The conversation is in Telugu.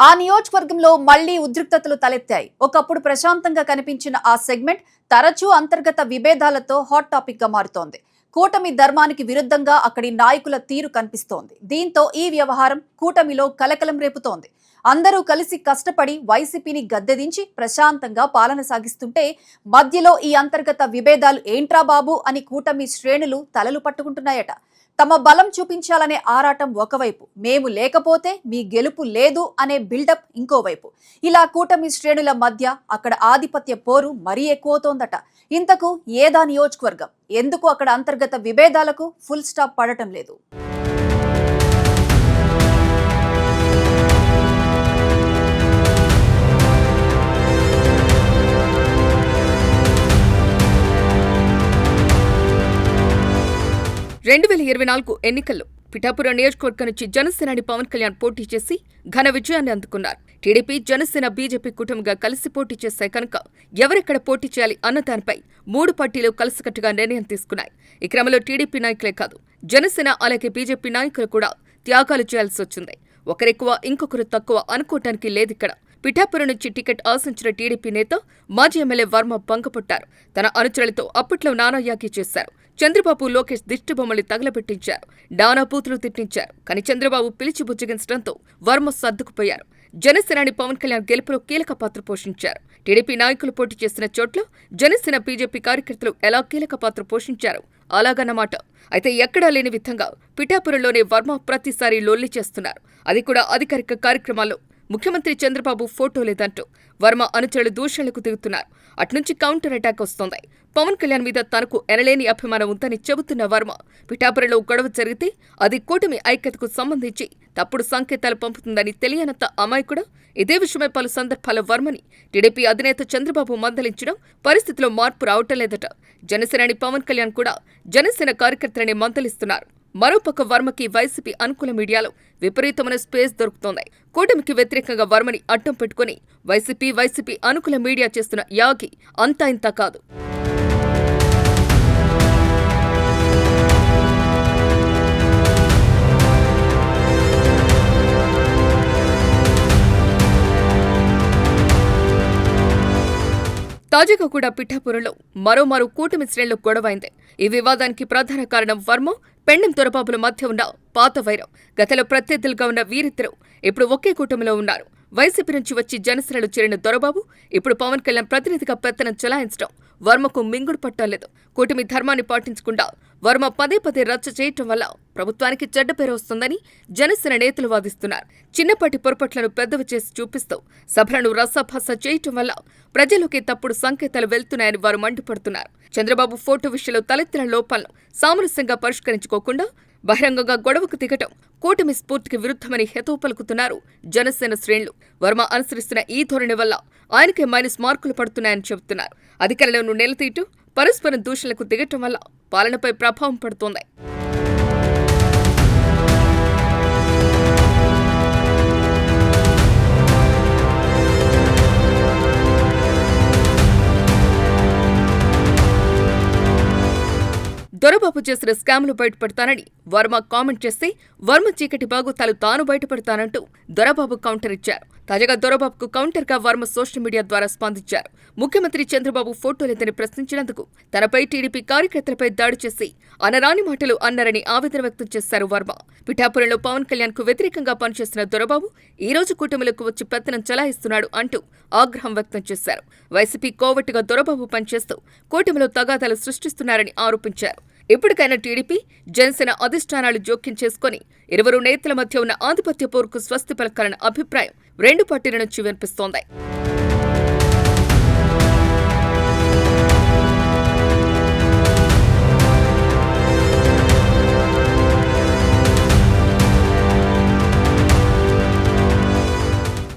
ఆ నియోజకవర్గంలో మళ్లీ ఉద్రిక్తతలు తలెత్తాయి. ఒకప్పుడు ప్రశాంతంగా కనిపించిన ఆ సెగ్మెంట్ తరచూ అంతర్గత విభేదాలతో హాట్ టాపిక్ గా మారుతోంది. కూటమి ధర్మానికి విరుద్ధంగా అక్కడి నాయకుల తీరు కనిపిస్తోంది. దీంతో ఈ వ్యవహారం కూటమిలో కలకలం రేపుతోంది. అందరూ కలిసి కష్టపడి వైసీపీని గద్దెదించి ప్రశాంతంగా పాలన సాగిస్తుంటే మధ్యలో ఈ అంతర్గత విభేదాలు ఏంట్రా బాబు అని కూటమి శ్రేణులు తలలు పట్టుకుంటున్నాయట. తమ బలం చూపించాలనే ఆరాటం ఒకవైపు, మేము లేకపోతే మీ గెలుపు లేదు అనే బిల్డప్ ఇంకోవైపు. ఇలా కూటమి శ్రేణుల మధ్య అక్కడ ఆధిపత్య పోరు మరీ ఎక్కువతోందట. ఇంతకు ఏదా నియోజకవర్గం? ఎందుకు అక్కడ అంతర్గత విభేదాలకు ఫుల్ స్టాప్ పడటం లేదు? 2024 ఎన్నికల్లో పిఠాపురం నియోజకవర్గం నుంచి జనసేనాని పవన్ కళ్యాణ్ పోటీ చేసి ఘన విజయాన్ని అందుకున్నారు. టీడీపీ, జనసేన, బీజేపీ కూటమిగా కలిసి పోటీ చేశాయి కనుక ఎవరెక్కడ పోటీ చేయాలి అన్న దానిపై మూడు పార్టీలు కలిసికట్టుగా నిర్ణయం తీసుకున్నాయి. ఈ క్రమంలో టీడీపీ నాయకులే కాదు, జనసేన అలాగే బీజేపీ నాయకులు కూడా త్యాగాలు చేయాల్సి వచ్చింది. ఒకరెక్కువ ఇంకొకరు తక్కువ అనుకోవటానికి లేదిక్కడ. పిఠాపురం నుంచి టికెట్ ఆశించిన టీడీపీ నేత మాజీ ఎమ్మెల్యే వర్మ బంగపట్టారు. తన అనుచరులతో అప్పట్లో నానాయాగి చేశారు. చంద్రబాబు, లోకేష్ దిష్టిబొమ్మలు తగలబెట్టించారు. నానా బూతులు తిట్టించారు. కానీ చంద్రబాబు పిలిచి బుజ్జగించడంతో వర్మ సర్దుకుపోయారు. జనసేనాని పవన్ కళ్యాణ్ గెలుపులో కీలక పాత్ర పోషించారు. టీడీపీ నాయకులు పోటీ చేసిన చోట్ల జనసేన, బీజేపీ కార్యకర్తలు ఎలా కీలక పాత్ర పోషించారు అలాగన్నమాట. అయితే ఎక్కడా లేని విధంగా పిఠాపురంలోనే వర్మ ప్రతిసారి లొల్లి చేస్తున్నారు. అది కూడా అధికారిక కార్యక్రమాల్లో. ముఖ్యమంత్రి చంద్రబాబు ఫోటో లేదంటూ వర్మ అనుచరులు దూషణలకు దిగుతున్నారు. అట్నుంచి కౌంటర్ అటాక్ వస్తోంది. పవన్ కళ్యాణ్ మీద తనకు ఎనలేని అభిమానం ఉందని చెబుతున్న వర్మ పిఠాపురంలో గొడవ జరిగితే అది కూటమి ఐక్యతకు సంబంధించి తప్పుడు సంకేతాలు పంపుతుందని తెలియనంత అమాయకుడు. ఇదే విషయమై పలు సందర్భాల వర్మని టీడీపీ అధినేత చంద్రబాబు మందలించడం పరిస్థితిలో మార్పు రావటం లేదట. జనసేనాని పవన్ కళ్యాణ్ కూడా జనసేన కార్యకర్తలని మందలిస్తున్నారు. మరోపక్క వర్మకి వైసీపీ అనుకూల మీడియాలో విపరీతమైన స్పేస్ దొరుకుతోంది. కూటమికి వ్యతిరేకంగా వర్మని అడ్డం పెట్టుకుని వైసీపీ అనుకూల మీడియా చేస్తున్న యాగి అంతా ఇంతా కాదు. తాజాగా కూడా పిఠాపురంలో మరోమారు కూటమి శ్రేణులు గొడవైంది. ఈ వివాదానికి ప్రధాన కారణం వర్మ, పెండెం దొరబాబుల మధ్య ఉన్న పాత వైరం. గతంలో ప్రత్యర్థులుగా ఉన్న వీరిద్దరూ ఇప్పుడు ఒకే కూటమిలో ఉన్నారు. వైసీపీ నుంచి వచ్చి జనసేనలో చేరిన దొరబాబు ఇప్పుడు పవన్ కళ్యాణ్ ప్రతినిధిగా పెత్తనం చెలాయించడం వర్మకు మింగుడు పట్టలేదు. కూటమి ధర్మాన్ని పాటించకుండా వర్మ పదే పదే రచ్చ చేయటం వల్ల ప్రభుత్వానికి చెడ్డ పేరు వస్తుందని జనసేన నేతలు వాదిస్తున్నారు. చిన్నపాటి పొరపాట్లను పెద్దవి చేసి చూపిస్తూ సభలను రసాభాస చేయటం వల్ల ప్రజలోకి తప్పుడు సంకేతాలు వెళ్తున్నాయని వారు మండిపడుతున్నారు. చంద్రబాబు ఫోటో విషయంలో తలెత్తిన లోపాలను సామరస్యంగా పరిష్కరించుకోకుండా బహిరంగంగా గొడవకు దిగటం కూటమి స్ఫూర్తికి విరుద్ధమని హెతవు పలుకుతున్నారు జనసేన శ్రేణులు. వర్మ అనుసరిస్తున్న ఈ ధోరణి వల్ల ఆయనకే మైనస్ మార్కులు పడుతున్నాయని చెబుతున్నారు. అధికారులను నిలదీయటం, పరస్పరం దూషణలకు దిగటం వల్ల పాలనపై ప్రభావం పడుతోంది. దొరబాబు చేసిన స్కామ్లు బయటపడతానని వర్మ కామెంట్ చేస్తే వర్మ చీకటి బాగోతాలు తాను బయటపడతానంటూ దొరబాబు కౌంటర్ ఇచ్చారు. తాజాగా దొరబాబుకు కౌంటర్ గా వర్మ సోషల్ మీడియా ద్వారా స్పందించారు. ముఖ్యమంత్రి చంద్రబాబు ఫోటో లేదని ప్రశ్నించినందుకు తనపై టీడీపీ కార్యకర్తలపై దాడి చేసి అనరాని మాటలు అన్నారని ఆవేదన వ్యక్తం చేశారు వర్మ. పిఠాపురంలో పవన్ కళ్యాణ్ కు వ్యతిరేకంగా పనిచేసిన దొరబాబు ఈ రోజు కూటమిలోకి వచ్చి పెత్తనం చెలాయిస్తున్నాడు అంటూ ఆగ్రహం వ్యక్తం చేశారు. వైసీపీ కోవట్టుగా దొరబాబు పనిచేస్తూ కూటమిలో తగాదాలు సృష్టిస్తున్నారని ఆరోపించారు. ఇప్పటికైనా టీడీపీ, జనసేన అధిష్టానాలు జోక్యం చేసుకుని ఇరువురు నేతల మధ్య ఉన్న ఆధిపత్య పోరుకు స్వస్తి పలకాలన్న అభిప్రాయం రెండు పార్టీల నుంచి వినిపిస్తోంది.